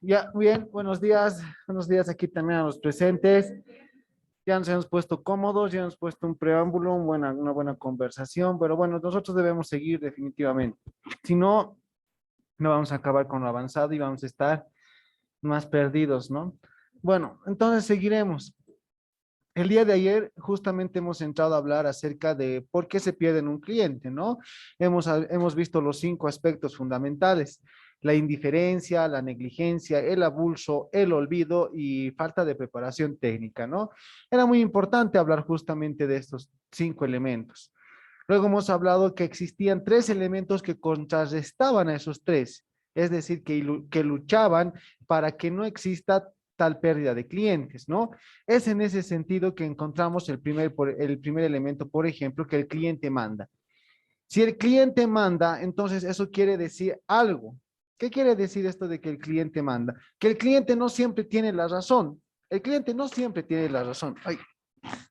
Ya, bien, buenos días aquí también a los presentes. Ya nos hemos puesto cómodos, ya hemos puesto un preámbulo, una buena conversación, pero bueno, nosotros debemos seguir definitivamente. Si no, no vamos a acabar con lo avanzado y vamos a estar más perdidos, ¿no? Bueno, entonces seguiremos. El día de ayer justamente hemos entrado a hablar acerca de por qué se pierde en un cliente, ¿no? Hemos visto los 5 aspectos fundamentales: la indiferencia, la negligencia, el abuso, el olvido y falta de preparación técnica, ¿no? Era muy importante hablar justamente de estos 5 elementos. Luego hemos hablado que existían 3 elementos que contrarrestaban a esos tres, es decir, que luchaban para que no exista tal pérdida de clientes, ¿no? Es en ese sentido que encontramos el primer elemento, por ejemplo, que el cliente manda. Si el cliente manda, entonces eso quiere decir algo. ¿Qué quiere decir esto de que el cliente manda? Que el cliente no siempre tiene la razón. El cliente no siempre tiene la razón. Ay,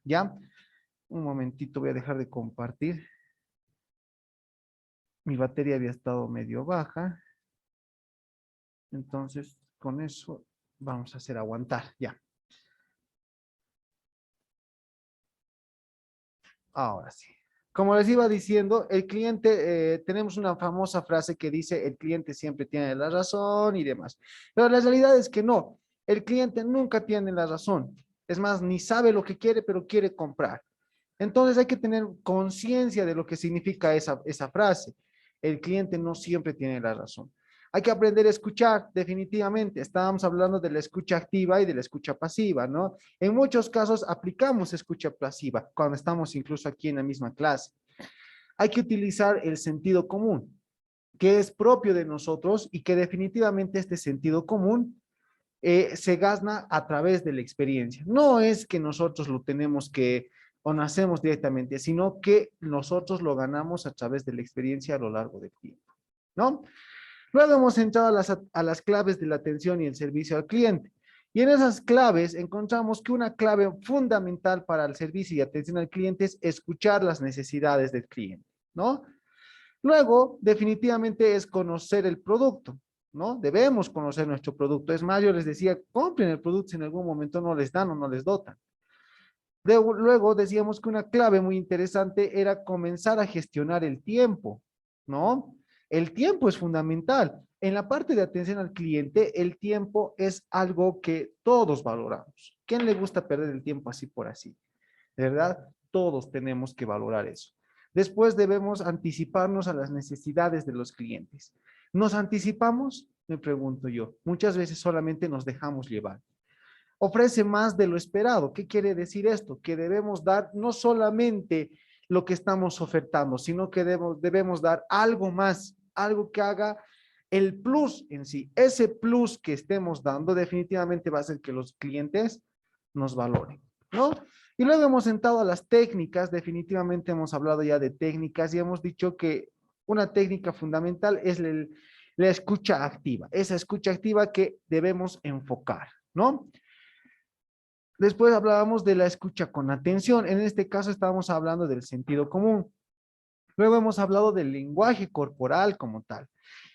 ya, un momentito, voy a dejar de compartir. Mi batería había estado medio baja. Entonces, con eso vamos a hacer aguantar. Ya, ahora sí. Como les iba diciendo, el cliente, tenemos una famosa frase que dice, el cliente siempre tiene la razón y demás. Pero la realidad es que no, el cliente nunca tiene la razón. Es más, ni sabe lo que quiere, pero quiere comprar. Entonces hay que tener conciencia de lo que significa esa frase. El cliente no siempre tiene la razón. Hay que aprender a escuchar, definitivamente. Estábamos hablando de la escucha activa y de la escucha pasiva, ¿no? En muchos casos aplicamos escucha pasiva cuando estamos incluso aquí en la misma clase. Hay que utilizar el sentido común, que es propio de nosotros y que definitivamente este sentido común se gana a través de la experiencia. No es que nosotros lo tenemos que o nacemos directamente, sino que nosotros lo ganamos a través de la experiencia a lo largo del tiempo, ¿no? Luego hemos entrado a las claves de la atención y el servicio al cliente. Y en esas claves encontramos que una clave fundamental para el servicio y atención al cliente es escuchar las necesidades del cliente, ¿no? Luego, definitivamente es conocer el producto, ¿no? Debemos conocer nuestro producto. Es más, yo les decía, compren el producto si en algún momento no les dan o no les dotan. Luego decíamos que una clave muy interesante era comenzar a gestionar el tiempo, ¿no? El tiempo es fundamental. En la parte de atención al cliente, el tiempo es algo que todos valoramos. ¿Quién le gusta perder el tiempo así por así? De verdad, todos tenemos que valorar eso. Después debemos anticiparnos a las necesidades de los clientes. ¿Nos anticipamos? Me pregunto yo. Muchas veces solamente nos dejamos llevar. Ofrece más de lo esperado. ¿Qué quiere decir esto? Que debemos dar no solamente lo que estamos ofertando, sino que debemos dar algo más, algo que haga el plus en sí. Ese plus que estemos dando definitivamente va a hacer que los clientes nos valoren, ¿no? Y luego hemos entrado a las técnicas. Definitivamente hemos hablado ya de técnicas y hemos dicho que una técnica fundamental es la escucha activa, esa escucha activa que debemos enfocar, ¿no? Después hablábamos de la escucha con atención. En este caso estábamos hablando del sentido común. Luego hemos hablado del lenguaje corporal como tal.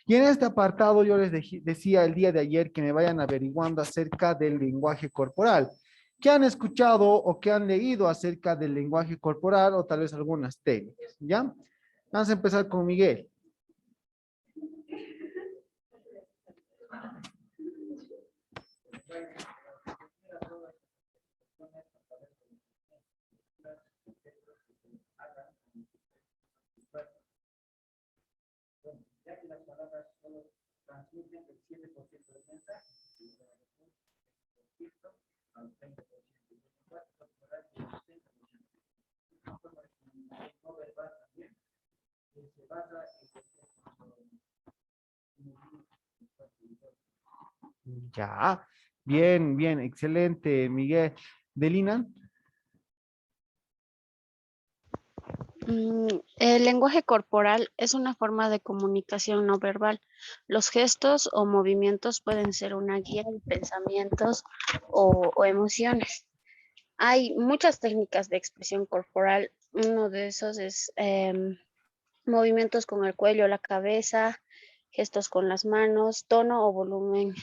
Y en este apartado yo les decía el día de ayer que me vayan averiguando acerca del lenguaje corporal. ¿Qué han escuchado o qué han leído acerca del lenguaje corporal o tal vez algunas técnicas? ¿Ya? Vamos a empezar con Miguel. Ya, bien, bien, excelente, Miguel. Delina. El lenguaje corporal es una forma de comunicación no verbal. Los gestos o movimientos pueden ser una guía de pensamientos o emociones. Hay muchas técnicas de expresión corporal. Uno de esos es movimientos con el cuello, la cabeza, gestos con las manos, tono o volumen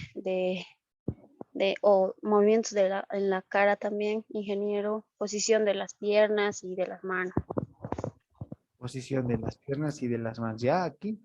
o movimientos en la cara también, ingeniero, posición de las piernas y de las manos. Posición de las piernas y de las manos. Ya aquí.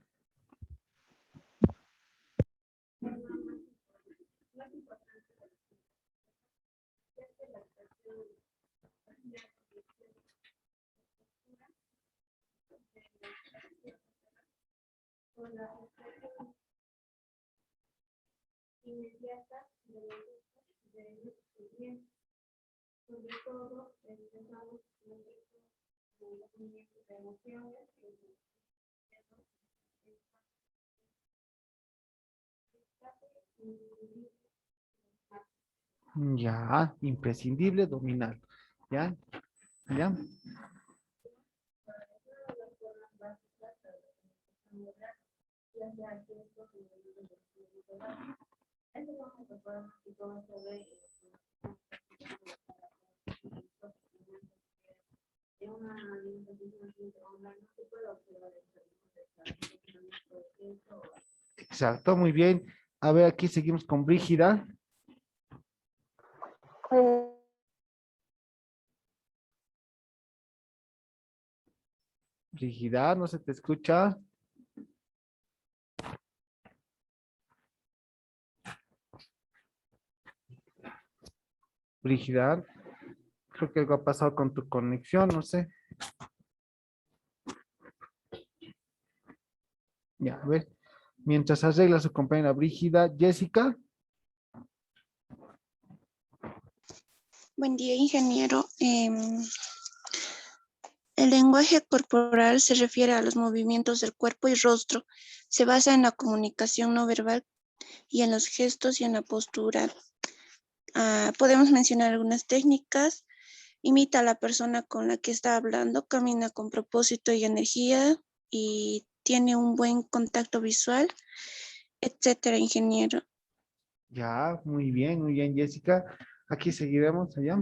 Ya, imprescindible dominar. Ya, ya. Exacto, muy bien. A ver, aquí seguimos con Brígida. Brígida, no se te escucha. Brígida, creo que algo ha pasado con tu conexión, no sé. Ya, a ver. Mientras arregla su compañera Brígida, Jessica. Buen día, ingeniero. El lenguaje corporal se refiere a los movimientos del cuerpo y rostro. Se basa en la comunicación no verbal y en los gestos y en la postura. Podemos mencionar algunas técnicas. Imita a la persona con la que está hablando, camina con propósito y energía y tiene un buen contacto visual, etcétera, ingeniero. Ya, muy bien, Jessica. Aquí seguiremos allá.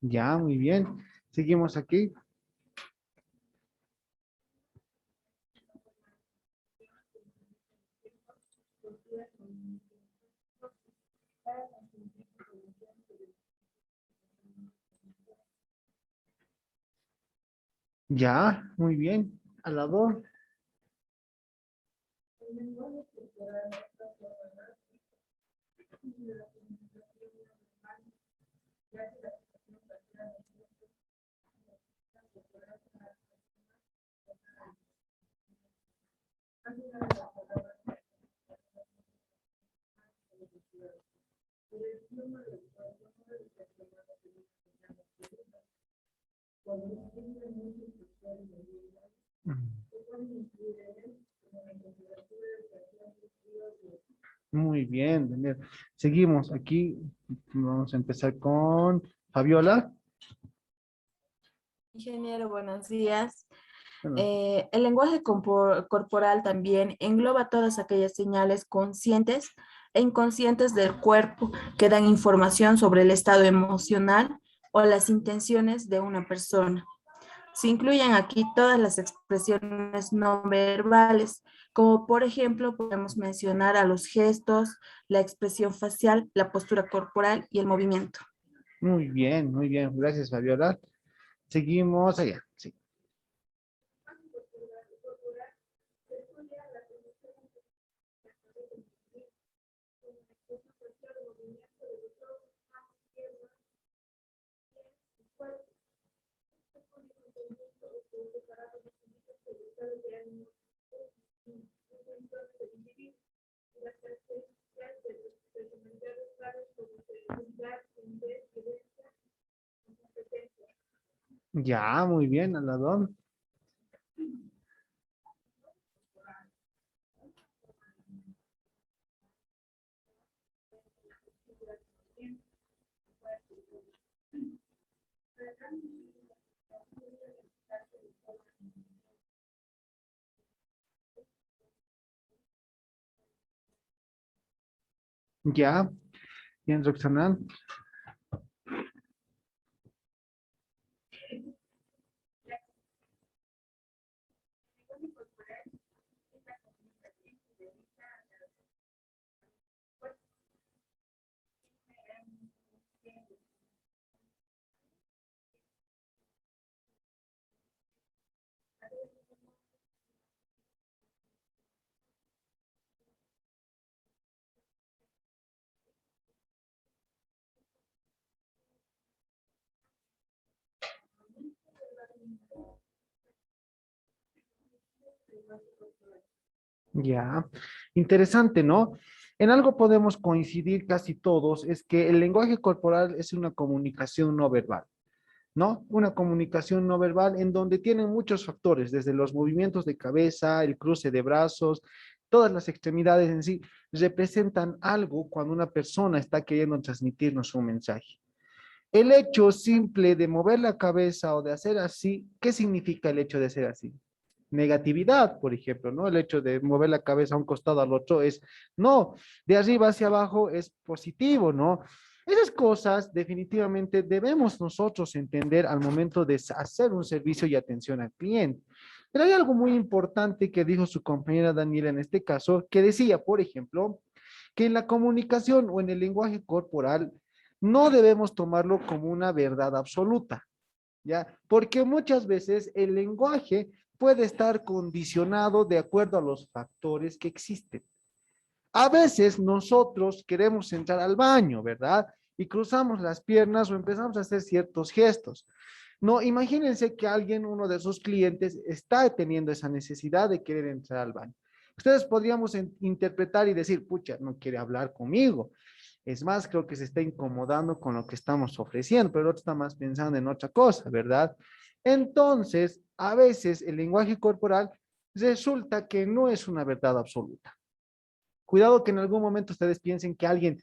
Ya, muy bien. Seguimos aquí. Ya, muy bien. Al lado. Muy bien, Daniel. Seguimos aquí. Vamos a empezar con Fabiola. Ingeniero, buenos días. Bueno, El lenguaje corporal también engloba todas aquellas señales conscientes e inconscientes del cuerpo que dan información sobre el estado emocional o las intenciones de una persona. Se incluyen aquí todas las expresiones no verbales, como por ejemplo podemos mencionar a los gestos, la expresión facial, la postura corporal y el movimiento. muy bien, muy bien. Gracias, Fabiola. Seguimos allá. Sí. Ya, muy bien, Aladón. Ya, bien, Roxana. Ya, interesante, ¿no? En algo podemos coincidir casi todos, es que el lenguaje corporal es una comunicación no verbal, ¿no? Una comunicación no verbal en donde tienen muchos factores, desde los movimientos de cabeza, el cruce de brazos, todas las extremidades en sí, representan algo cuando una persona está queriendo transmitirnos un mensaje. El hecho simple de mover la cabeza o de hacer así, ¿qué significa el hecho de hacer así? Negatividad, por ejemplo, ¿no? El hecho de mover la cabeza a un costado al otro es, no, de arriba hacia abajo es positivo, ¿no? Esas cosas definitivamente debemos nosotros entender al momento de hacer un servicio y atención al cliente. Pero hay algo muy importante que dijo su compañera Daniela en este caso, que decía, por ejemplo, que en la comunicación o en el lenguaje corporal no debemos tomarlo como una verdad absoluta, ¿ya? Porque muchas veces el lenguaje puede estar condicionado de acuerdo a los factores que existen. A veces nosotros queremos entrar al baño, ¿verdad? Y cruzamos las piernas o empezamos a hacer ciertos gestos. No, imagínense que alguien, uno de sus clientes, está teniendo esa necesidad de querer entrar al baño. Ustedes podríamos interpretar y decir, pucha, no quiere hablar conmigo. Es más, creo que se está incomodando con lo que estamos ofreciendo, pero el otro está más pensando en otra cosa, ¿verdad? Entonces, a veces el lenguaje corporal resulta que no es una verdad absoluta. Cuidado que en algún momento ustedes piensen que alguien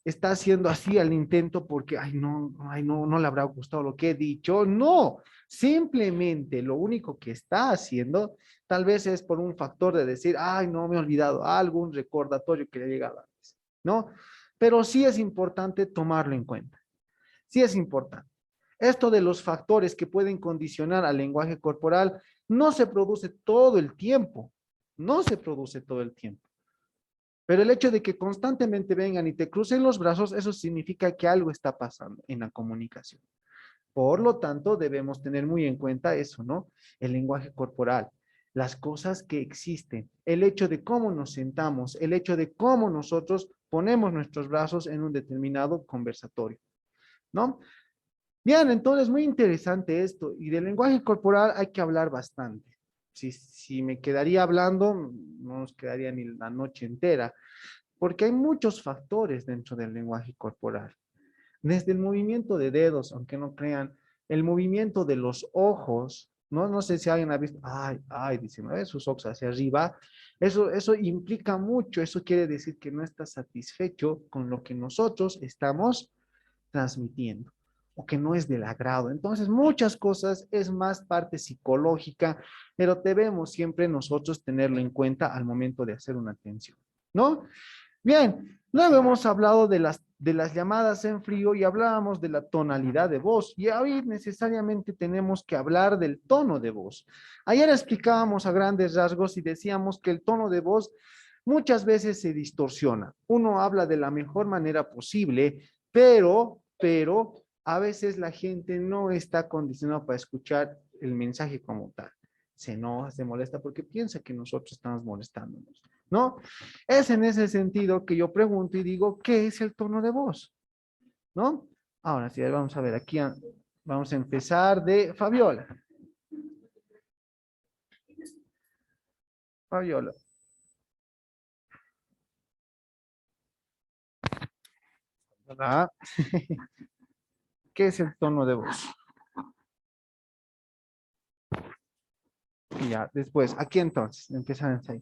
está haciendo así al intento porque, ay, no, no le habrá gustado lo que he dicho. No, simplemente lo único que está haciendo tal vez es por un factor de decir, ay, no me he olvidado algo, un recordatorio que le ha llegado antes, ¿no? Pero sí es importante tomarlo en cuenta. Sí es importante. Esto de los factores que pueden condicionar al lenguaje corporal no se produce todo el tiempo, no se produce todo el tiempo. Pero el hecho de que constantemente vengan y te crucen los brazos, eso significa que algo está pasando en la comunicación. Por lo tanto, debemos tener muy en cuenta eso, ¿no? El lenguaje corporal, las cosas que existen, el hecho de cómo nos sentamos, el hecho de cómo nosotros ponemos nuestros brazos en un determinado conversatorio, ¿no? Bien, entonces muy interesante esto. Y del lenguaje corporal hay que hablar bastante. Si me quedaría hablando, no nos quedaría ni la noche entera, porque hay muchos factores dentro del lenguaje corporal. Desde el movimiento de dedos, aunque no crean, el movimiento de los ojos, ¿no? No sé si alguien ha visto, dice, ¿no? Sus ojos hacia arriba. Eso implica mucho, eso quiere decir que no está satisfecho con lo que nosotros estamos transmitiendo o que no es del agrado. Entonces, muchas cosas es más parte psicológica, pero debemos siempre nosotros tenerlo en cuenta al momento de hacer una atención, ¿no? Bien, luego hemos hablado de las llamadas en frío y hablábamos de la tonalidad de voz y hoy necesariamente tenemos que hablar del tono de voz. Ayer explicábamos a grandes rasgos y decíamos que el tono de voz muchas veces se distorsiona. Uno habla de la mejor manera posible, pero a veces la gente no está condicionada para escuchar el mensaje como tal. Se enoja, se molesta porque piensa que nosotros estamos molestándonos, ¿no? Es en ese sentido que yo pregunto y digo, ¿qué es el tono de voz? ¿No? Ahora sí, vamos a ver, vamos a empezar de Fabiola. Fabiola. ¿Verdad? ¿Qué es el tono de voz? Ya, después, aquí entonces, empezamos ahí.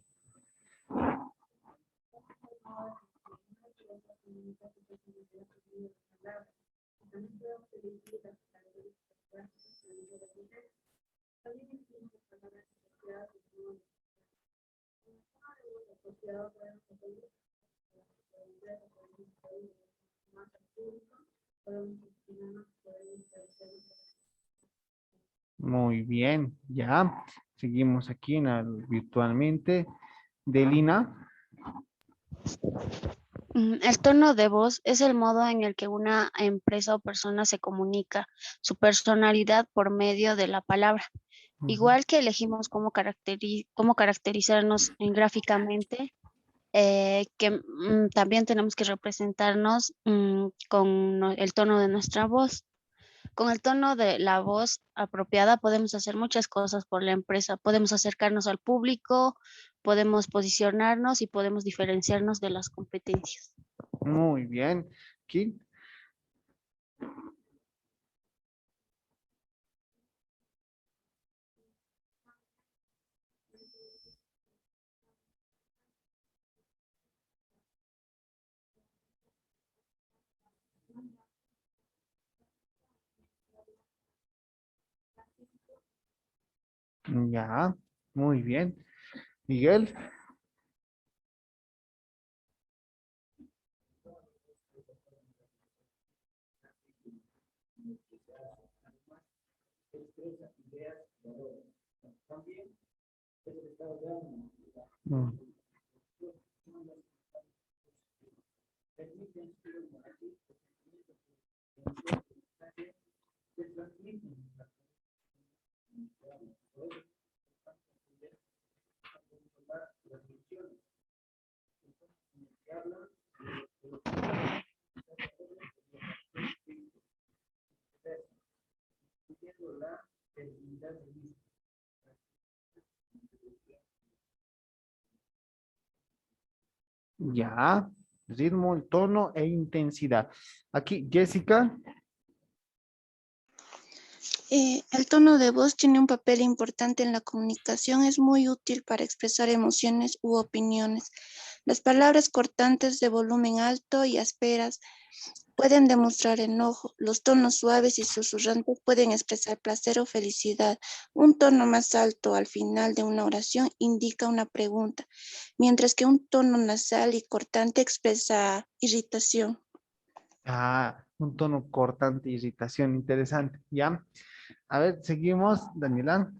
Muy bien, ya. Seguimos aquí virtualmente. Delina. El tono de voz es el modo en el que una empresa o persona se comunica su personalidad por medio de la palabra. Ujú. Igual que elegimos cómo caracterizarnos gráficamente, también tenemos que representarnos con el tono de nuestra voz. Con el tono de la voz apropiada podemos hacer muchas cosas por la empresa. Podemos acercarnos al público, podemos posicionarnos y podemos diferenciarnos de las competencias. Muy bien. Aquí. Ya, muy bien. Miguel. Mm, Ya, ritmo, el tono e intensidad. Aquí, Jessica. El tono de voz tiene un papel importante en la comunicación, es muy útil para expresar emociones u opiniones. Las palabras cortantes de volumen alto y ásperas pueden demostrar enojo. Los tonos suaves y susurrantes pueden expresar placer o felicidad. Un tono más alto al final de una oración indica una pregunta, mientras que un tono nasal y cortante expresa irritación. Ah, un tono cortante, irritación, interesante. Ya. A ver, seguimos, Daniela.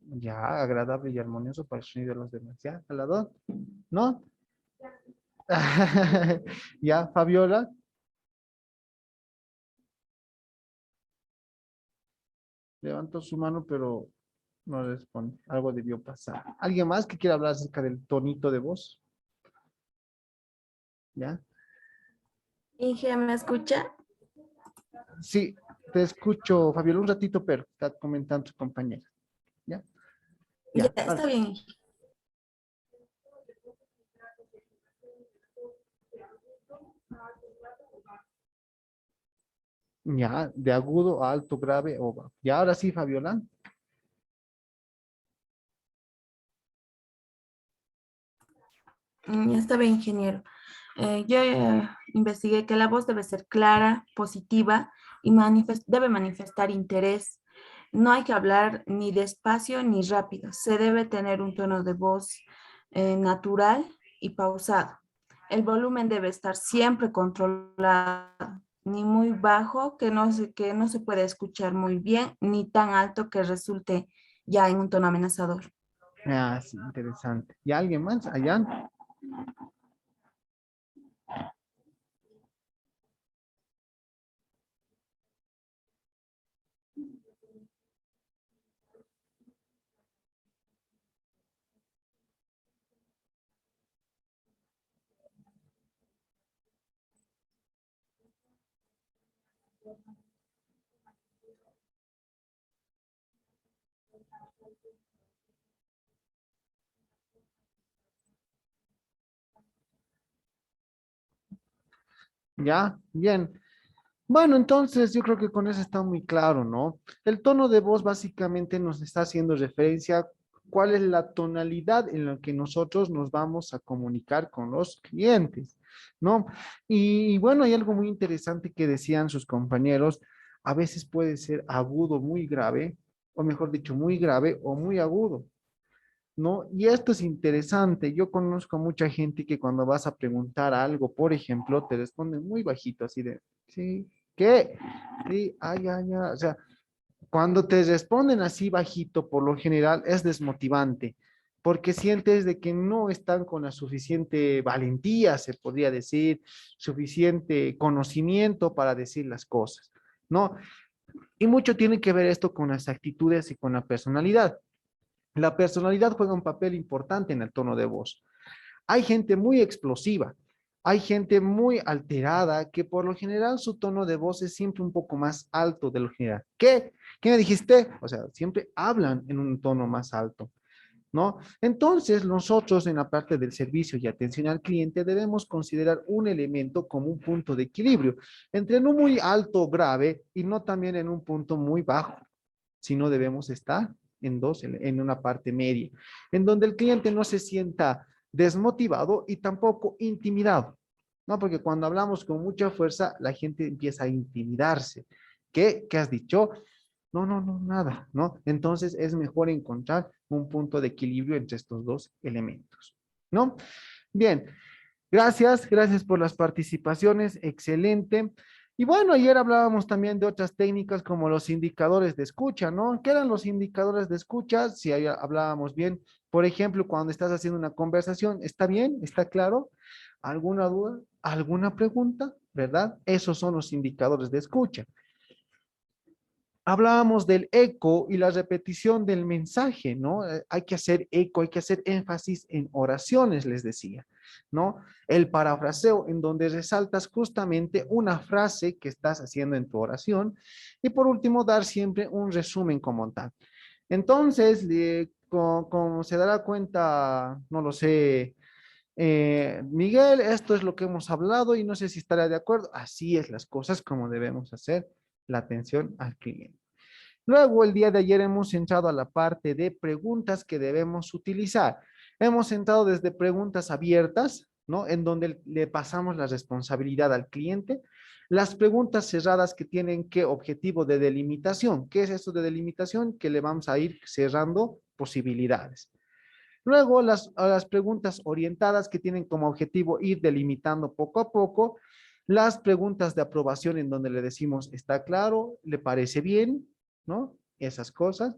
Ya, agradable y armonioso para el sonido de los demás. ¿Ya? ¿A la dos? ¿No? Ya, Fabiola. Levantó su mano, pero no responde. Algo debió pasar. ¿Alguien más que quiera hablar acerca del tonito de voz? ¿Ya? Inge, ¿me escucha? Sí, te escucho, Fabiola, un ratito, pero está comentando tu compañera. ¿Ya? Ya, Ya. está bien, Inge. Ya, de agudo a alto, grave o bajo. Y ahora sí, Fabiola. Está bien, ingeniero. Yo investigué que la voz debe ser clara, positiva y debe manifestar interés. No hay que hablar ni despacio ni rápido. Se debe tener un tono de voz natural y pausado. El volumen debe estar siempre controlado, ni muy bajo que no se puede escuchar muy bien, ni tan alto que resulte ya en un tono amenazador. Ah, sí, interesante. ¿Y alguien más? Allá. Ya, bien. Bueno, entonces yo creo que con eso está muy claro, ¿no? El tono de voz básicamente nos está haciendo referencia cuál es la tonalidad en la que nosotros nos vamos a comunicar con los clientes, ¿no? Y bueno, hay algo muy interesante que decían sus compañeros, a veces puede ser agudo, muy grave, o mejor dicho, muy grave o muy agudo, ¿no? Y esto es interesante. Yo conozco mucha gente que cuando vas a preguntar algo, por ejemplo, te responden muy bajito, así de, sí, ¿qué? Sí, ay, ay, ay. O sea, cuando te responden así bajito, por lo general es desmotivante, porque sientes de que no están con la suficiente valentía, se podría decir, suficiente conocimiento para decir las cosas, ¿no? Y mucho tiene que ver esto con las actitudes y con la personalidad. La personalidad juega un papel importante en el tono de voz. Hay gente muy explosiva, hay gente muy alterada que por lo general su tono de voz es siempre un poco más alto de lo general. ¿Qué? ¿Qué me dijiste? O sea, siempre hablan en un tono más alto, ¿no? Entonces, nosotros en la parte del servicio y atención al cliente debemos considerar un elemento como un punto de equilibrio entre no muy alto, grave y no también en un punto muy bajo, sino debemos estar en dos, en una parte media, en donde el cliente no se sienta desmotivado y tampoco intimidado, ¿no? Porque cuando hablamos con mucha fuerza, la gente empieza a intimidarse. ¿Qué? ¿Qué has dicho? No, no, no, nada, ¿no? Entonces es mejor encontrar un punto de equilibrio entre estos dos elementos, ¿no? Bien, gracias, gracias por las participaciones, excelente. Y bueno, ayer hablábamos también de otras técnicas como los indicadores de escucha, ¿no? ¿Qué eran los indicadores de escucha? Si ahí hablábamos bien, por ejemplo, cuando estás haciendo una conversación, ¿está bien? ¿Está claro? ¿Alguna duda? ¿Alguna pregunta? ¿Verdad? Esos son los indicadores de escucha. Hablábamos del eco y la repetición del mensaje, ¿no? Hay que hacer eco, hay que hacer énfasis en oraciones, les decía, ¿no? El parafraseo, en donde resaltas justamente una frase que estás haciendo en tu oración. Y por último, dar siempre un resumen como tal. Entonces, como se dará cuenta, no lo sé, Miguel, esto es lo que hemos hablado y no sé si estará de acuerdo. Así es las cosas como debemos hacer la atención al cliente. Luego, el día de ayer hemos entrado a la parte de preguntas que debemos utilizar. Hemos entrado desde preguntas abiertas, ¿no? En donde le pasamos la responsabilidad al cliente. Las preguntas cerradas que tienen qué objetivo de delimitación. ¿Qué es esto de delimitación? Que le vamos a ir cerrando posibilidades. Luego, las preguntas orientadas que tienen como objetivo ir delimitando poco a poco. Las preguntas de aprobación en donde le decimos, ¿está claro? ¿Le parece bien? ¿No? Esas cosas.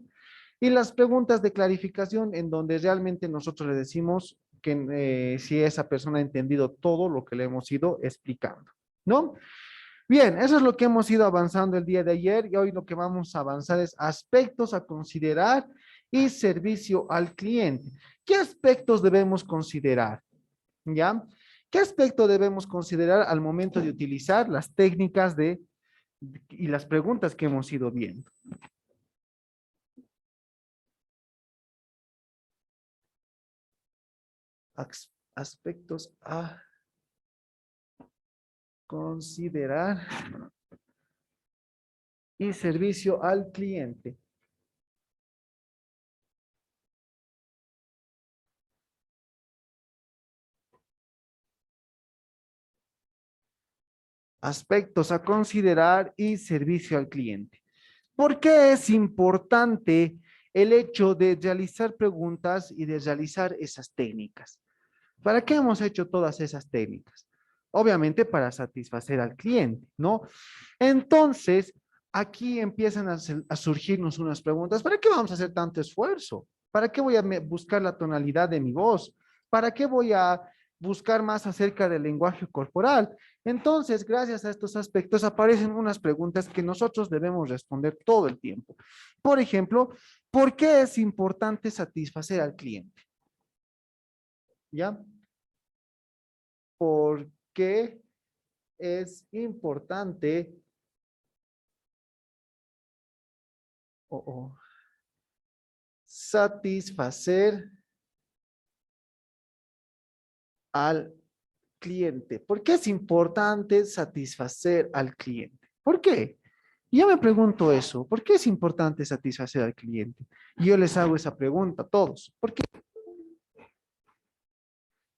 Y las preguntas de clarificación en donde realmente nosotros le decimos que si esa persona ha entendido todo lo que le hemos ido explicando, ¿no? Bien, eso es lo que hemos ido avanzando el día de ayer y hoy lo que vamos a avanzar es aspectos a considerar y servicio al cliente. ¿Qué aspectos debemos considerar? ¿Ya? ¿Qué aspecto debemos considerar al momento de utilizar las técnicas y las preguntas que hemos ido viendo? Aspectos a considerar y servicio al cliente. Aspectos a considerar y servicio al cliente. ¿Por qué es importante el hecho de realizar preguntas y de realizar esas técnicas? ¿Para qué hemos hecho todas esas técnicas? Obviamente para satisfacer al cliente, ¿no? Entonces, aquí empiezan a surgirnos unas preguntas. ¿Para qué vamos a hacer tanto esfuerzo? ¿Para qué voy a buscar la tonalidad de mi voz? ¿Para qué voy a buscar más acerca del lenguaje corporal? Entonces, gracias a estos aspectos aparecen unas preguntas que nosotros debemos responder todo el tiempo. Por ejemplo, ¿por qué es importante satisfacer al cliente? ¿Ya? ¿Por qué es importante satisfacer al cliente? ¿Por qué es importante satisfacer al cliente? ¿Por qué? Y yo me pregunto eso, ¿por qué es importante satisfacer al cliente? Y yo les hago esa pregunta a todos. ¿Por qué?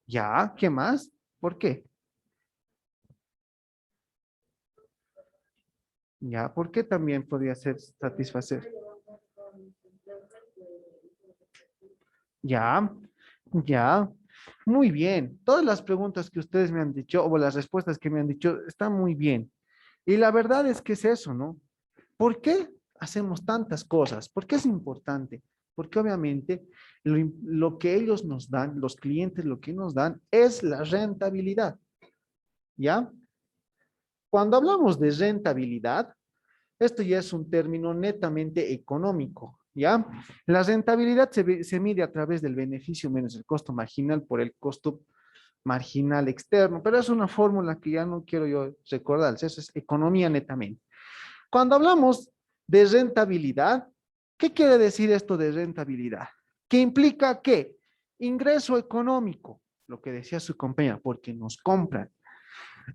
¿Ya? ¿Qué más? ¿Por qué? ¿Ya? ¿Por qué también podría ser satisfacer? ¿Ya? ¿Ya? Muy bien. Todas las preguntas que ustedes me han dicho, o las respuestas que me han dicho, están muy bien. Y la verdad es que es eso, ¿no? ¿Por qué hacemos tantas cosas? ¿Por qué es importante? Porque obviamente lo que ellos nos dan, los clientes lo que nos dan es la rentabilidad, ¿ya? Cuando hablamos de rentabilidad, esto ya es un término netamente económico, ¿ya? La rentabilidad se mide a través del beneficio menos el costo marginal por el costo marginal externo, pero es una fórmula que ya no quiero yo recordar, eso es economía netamente. Cuando hablamos de rentabilidad, ¿qué quiere decir esto de rentabilidad? Que implica que ingreso económico, lo que decía su compañera, porque nos compran.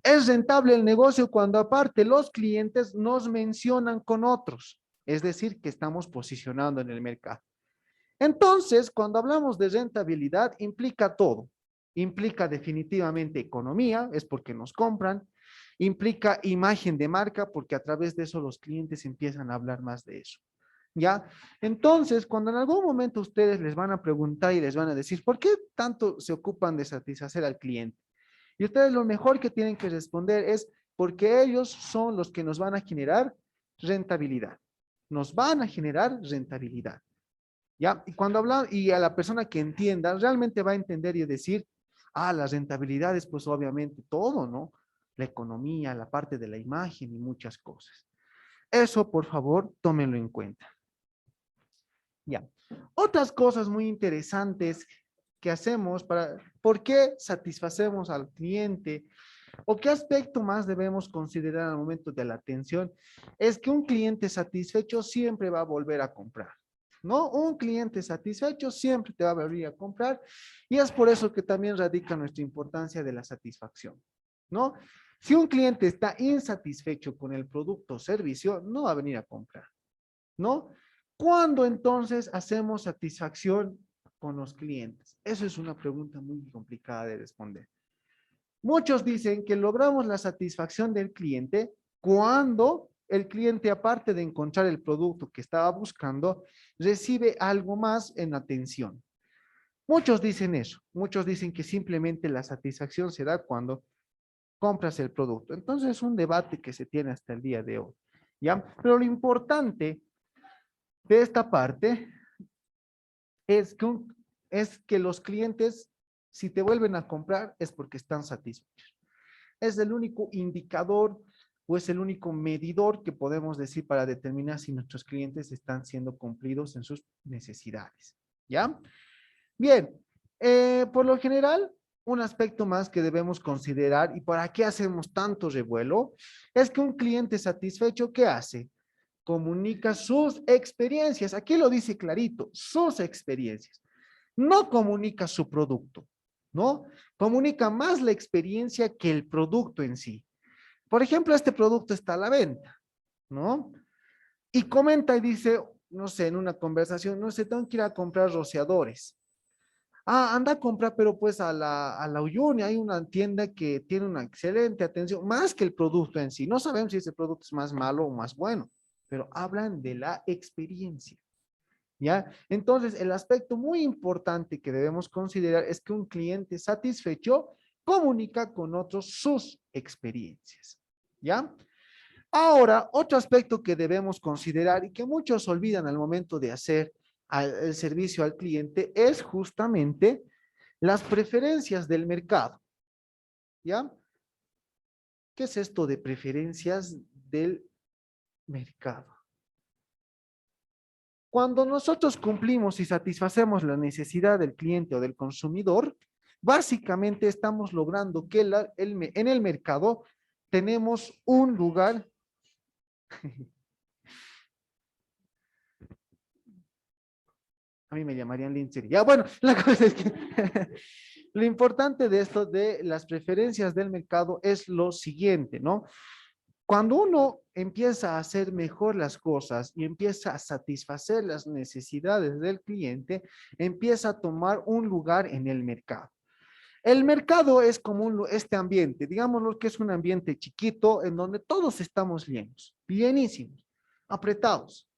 Es rentable el negocio cuando aparte los clientes nos mencionan con otros, es decir, que estamos posicionando en el mercado. Entonces, cuando hablamos de rentabilidad, implica todo. Implica definitivamente economía, es porque nos compran. Implica imagen de marca, porque a través de eso los clientes empiezan a hablar más de eso. ¿Ya? Entonces, cuando en algún momento ustedes les van a preguntar y les van a decir, ¿por qué tanto se ocupan de satisfacer al cliente? Y ustedes lo mejor que tienen que responder es porque ellos son los que nos van a generar rentabilidad. Nos van a generar rentabilidad. ¿Ya? Y cuando hablan, y a la persona que entienda, realmente va a entender y decir, las rentabilidades, pues obviamente todo, ¿no? La economía, la parte de la imagen y muchas cosas. Eso, por favor, tómenlo en cuenta. Ya. Otras cosas muy interesantes que hacemos para, ¿por qué satisfacemos al cliente? ¿O qué aspecto más debemos considerar al momento de la atención? Es que un cliente satisfecho siempre va a volver a comprar, ¿no? Un cliente satisfecho siempre te va a volver a comprar y es por eso que también radica nuestra importancia de la satisfacción, ¿no? Si un cliente está insatisfecho con el producto o servicio, no va a venir a comprar, ¿no? ¿Cuándo entonces hacemos satisfacción con los clientes? Eso es una pregunta muy complicada de responder. Muchos dicen que logramos la satisfacción del cliente cuando el cliente, aparte de encontrar el producto que estaba buscando, recibe algo más en atención. Muchos dicen eso. Muchos dicen que simplemente la satisfacción se da cuando compras el producto. Entonces es un debate que se tiene hasta el día de hoy, ¿ya? Pero lo importante de esta parte es que los clientes, si te vuelven a comprar, es porque están satisfechos. Es el único indicador o es el único medidor que podemos decir para determinar si nuestros clientes están siendo cumplidos en sus necesidades. ¿Ya? Bien, por lo general, un aspecto más que debemos considerar y para qué hacemos tanto revuelo es que un cliente satisfecho, ¿qué hace? Comunica sus experiencias. Aquí lo dice clarito, sus experiencias. No comunica su producto, ¿no? Comunica más la experiencia que el producto en sí. Por ejemplo, este producto está a la venta, ¿no? Y comenta y dice, no sé, en una conversación, no sé, tengo que ir a comprar rociadores. Anda a comprar, pero pues a la Uyuni hay una tienda que tiene una excelente atención, más que el producto en sí. No sabemos si ese producto es más malo o más bueno, pero hablan de la experiencia. ¿Ya? Entonces, el aspecto muy importante que debemos considerar es que un cliente satisfecho comunica con otros sus experiencias. ¿Ya? Ahora, otro aspecto que debemos considerar y que muchos olvidan al momento de hacer el servicio al cliente es justamente las preferencias del mercado. ¿Ya? ¿Qué es esto de preferencias del mercado? Cuando nosotros cumplimos y satisfacemos la necesidad del cliente o del consumidor, básicamente estamos logrando que en el mercado tenemos un lugar. A mí me llamarían Lindsay. Ya, bueno, la cosa es que lo importante de esto de las preferencias del mercado es lo siguiente, ¿no? Cuando uno empieza a hacer mejor las cosas y empieza a satisfacer las necesidades del cliente, empieza a tomar un lugar en el mercado. El mercado es como este ambiente, digámoslo que es un ambiente chiquito en donde todos estamos llenos, llenísimos, apretados.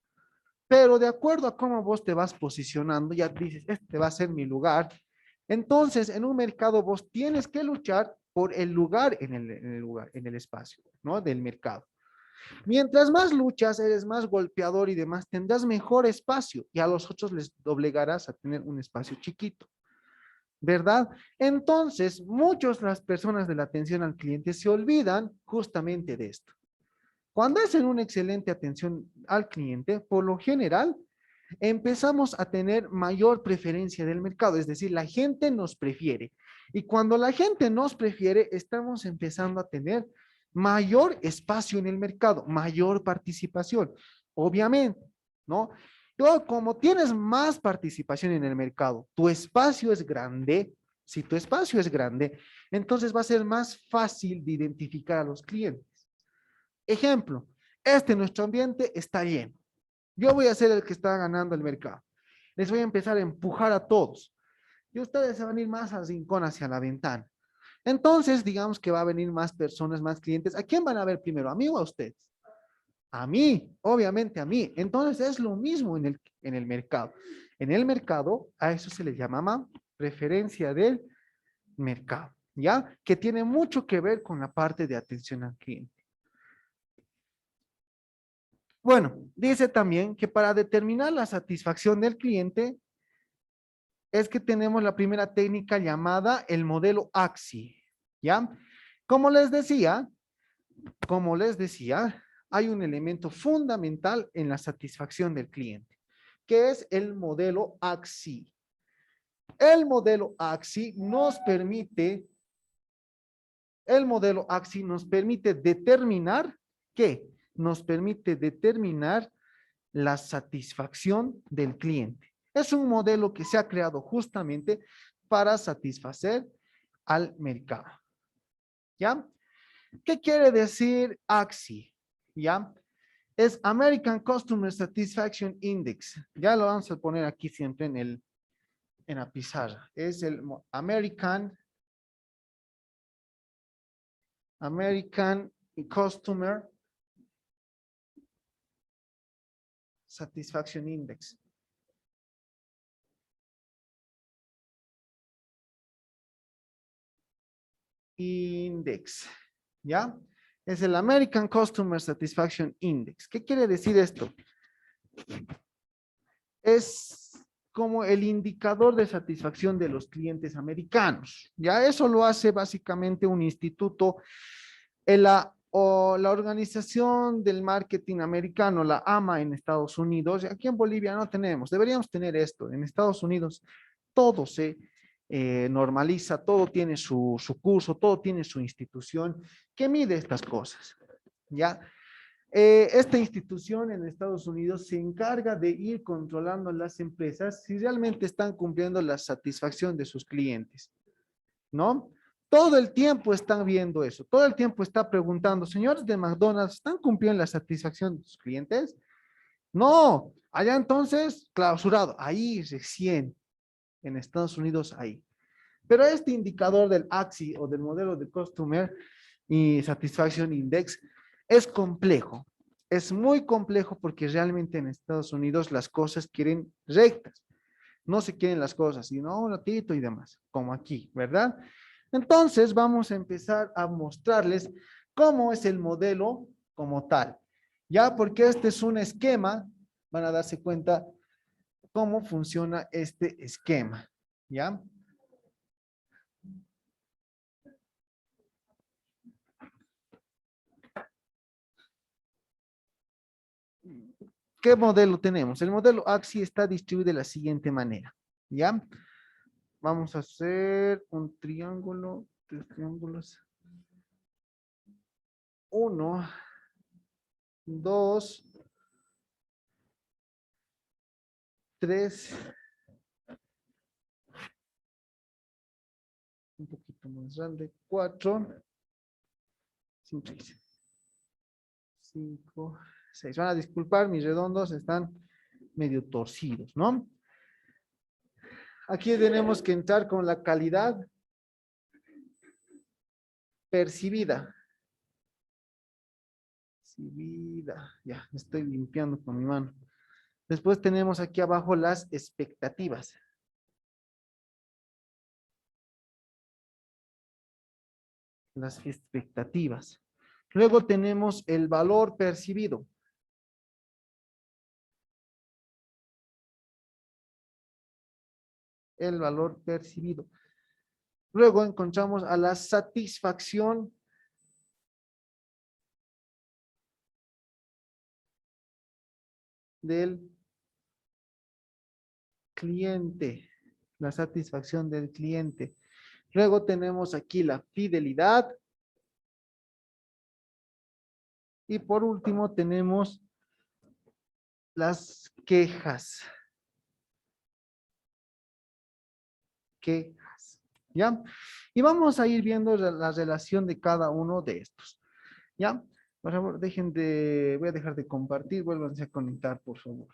Pero de acuerdo a cómo vos te vas posicionando, ya dices, este va a ser mi lugar. Entonces, en un mercado vos tienes que luchar por el lugar en el espacio, ¿no? Del mercado. Mientras más luchas, eres más golpeador y demás, tendrás mejor espacio y a los otros les obligarás a tener un espacio chiquito, ¿verdad? Entonces, muchas las personas de la atención al cliente se olvidan justamente de esto. Cuando hacen una excelente atención al cliente, por lo general, empezamos a tener mayor preferencia del mercado, es decir, la gente nos prefiere. Y cuando la gente nos prefiere, estamos empezando a tener mayor espacio en el mercado, mayor participación, obviamente, ¿no? Luego, como tienes más participación en el mercado, tu espacio es grande. Si tu espacio es grande, entonces va a ser más fácil de identificar a los clientes. Ejemplo, nuestro ambiente está lleno. Yo voy a ser el que está ganando el mercado. Les voy a empezar a empujar a todos. Y ustedes se van a ir más al rincón hacia la ventana. Entonces, digamos que va a venir más personas, más clientes. ¿A quién van a ver primero? ¿A mí o a ustedes? A mí, obviamente a mí. Entonces es lo mismo en el mercado. En el mercado, a eso se le llama preferencia del mercado, ¿ya? Que tiene mucho que ver con la parte de atención al cliente. Bueno, dice también que para determinar la satisfacción del cliente es que tenemos la primera técnica llamada el modelo AXI, ¿ya? Como les decía, hay un elemento fundamental en la satisfacción del cliente, que es el modelo AXI. El modelo AXI nos permite determinar ¿qué? Nos permite determinar la satisfacción del cliente. Es un modelo que se ha creado justamente para satisfacer al mercado. ¿Ya? ¿Qué quiere decir AXI? ¿Ya? Es American Customer Satisfaction Index. Ya lo vamos a poner aquí siempre en la pizarra. Es el American Customer Satisfaction Index. ¿Ya? Es el American Customer Satisfaction Index. ¿Qué quiere decir esto? Es como el indicador de satisfacción de los clientes americanos. Ya eso lo hace básicamente un instituto, la Organización del Marketing Americano, la AMA en Estados Unidos. Aquí en Bolivia no tenemos, deberíamos tener esto. En Estados Unidos todo se normaliza, todo tiene su curso, todo tiene su institución que mide estas cosas. ¿Ya? Esta institución en Estados Unidos se encarga de ir controlando las empresas si realmente están cumpliendo la satisfacción de sus clientes, ¿no? Todo el tiempo están viendo eso, todo el tiempo está preguntando, señores de McDonald's, ¿están cumpliendo la satisfacción de sus clientes? No, allá entonces, clausurado, ahí recién, en Estados Unidos, ahí. Pero este indicador del AXI o del modelo de Customer y Satisfaction Index es complejo. Es muy complejo porque realmente en Estados Unidos las cosas quieren rectas. No se quieren las cosas, sino un ratito y demás, como aquí, ¿verdad? Entonces vamos a empezar a mostrarles cómo es el modelo como tal. Ya, porque este es un esquema, van a darse cuenta cómo funciona este esquema. ¿Ya? ¿Qué modelo tenemos? El modelo AXI está distribuido de la siguiente manera. ¿Ya? Vamos a hacer un triángulo, tres triángulos. 1, 2, 3, un poquito más grande, 4, 5, 6. 5, 6. Van a disculpar, mis redondos están medio torcidos, ¿no? Aquí tenemos que entrar con la calidad percibida. Percibida. Ya, estoy limpiando con mi mano. Después tenemos aquí abajo las expectativas. Las expectativas. Luego tenemos el valor percibido. El valor percibido. Luego encontramos a la satisfacción del cliente. La satisfacción del cliente. Luego tenemos aquí la fidelidad. Y por último tenemos las quejas. Quejas. ¿Ya? Y vamos a ir viendo la relación de cada uno de estos. ¿Ya? Por favor, voy a dejar de compartir, vuélvanse a conectar, por favor.